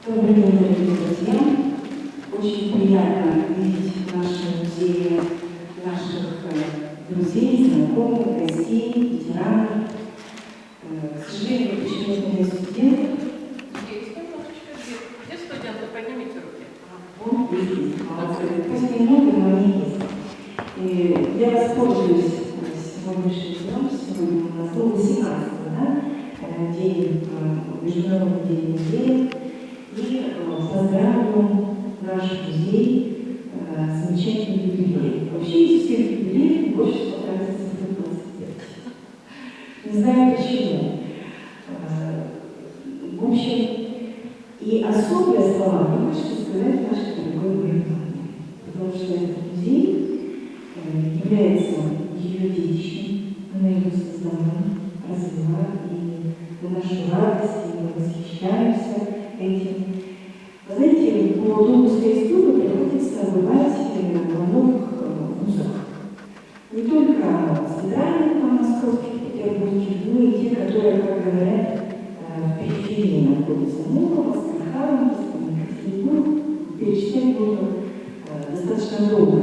Добрый день, дорогие друзья! Очень приятно видеть в нашем музее наших друзей, знакомых, гостей, ветеранов. К сожалению, почему-то не студентов. Где студенты? Поднимите руки. Вот есть. Пусть немного, но они есть. И я воспользуюсь сегодняшним днем. Сегодня у нас был 18-й, да? День, Международный день музея. И поздравлю наш музей с замечательным юбилеем. Вообще из всех юбилеев больше всего нравится цифра 25. Не знаю почему. В общем, и особые слова мне хочется сказать нашей дорогой Германии, потому что этот музей является ее детищем, она его создала, развела, и на нашу радость, и мы восхищаемся этим. Вы знаете, по Домской истории приходится бывать во многих вузах. Не только центральных, московских, петербургских, но и те, которые, как говорят, в периферии находятся. Мухова, Скархарова, Екатеринбург, перечислять буду достаточно долго.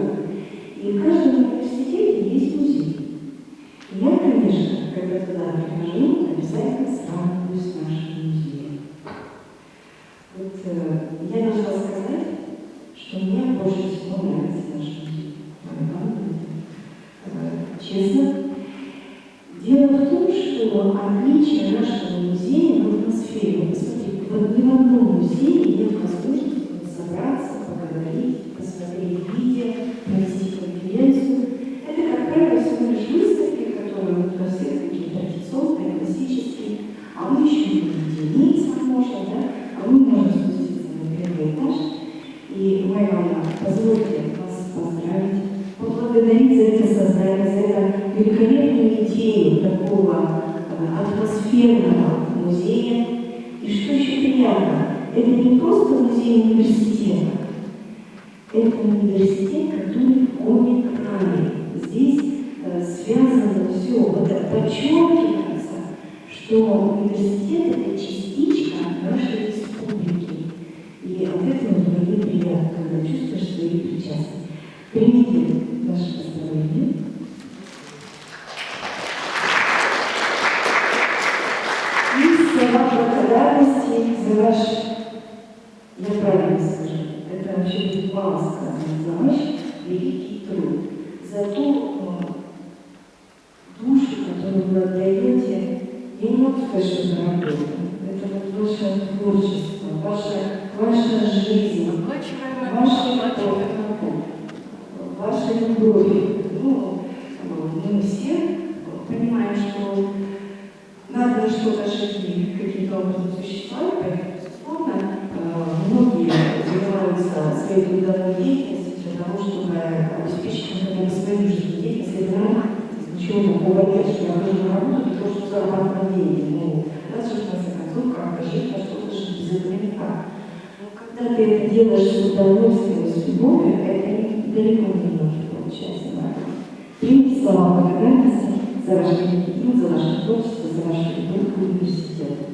И в каждом университете есть музей. И я, конечно, когда туда прихожу, обязательно сравниваю с нашим музеем. Вот я должна сказать, что мне больше всего нравится наш музей. Честно. Дело в том, что отличие нашего музея в атмосфере. Посмотрите, вот ни в одном музее нет возможности собраться, поговорить, посмотреть видео, провести конференцию. Это, как правило, всего лишь выставки, которые у нас все такие традиционные, классические, а мы еще и единица можно, да? А мы можем спуститься на первый этаж. И мы вам позвольте вас поздравить, поблагодарить за это создание, за это великолепную идею такого атмосферного музея. И что еще приятно, это не просто музей университета, это университет, который в коме крае. Здесь связано все, вот это подчеркивается, что университет – это частичка нашей республики. И от этого вдвойне приятно, когда чувствуешь свою причастность. Примите наше поздравление. И слова благодарности за ваш, я правильно скажу, это вообще будет мало сказано, за ваш великий труд, за ту душу, которую вы отдаете. Я не могу сказать, что это работа. Это вот ваше творчество, ваша жизнь, ваша любовь. Ну, мы все понимаем, что надо что-то в жизни каким-то образом существовать, поэтому, безусловно, многие занимаются своей трудовой деятельностью для того, чтобы обеспечить, например, свою жизнедеятельность. Это нормально. Ничего такого нет, что я хожу на работу для того, чтобы зарабатывать деньги. Ну, раз же, в конце концов, как-то жить, а что-то жить без этого никак. Но когда ты это делаешь с удовольствием, с любовью, это далеко не может получаться. Примите слова благодарности за ваш великий труд, за ваше творчество, за вашу любовь к университету.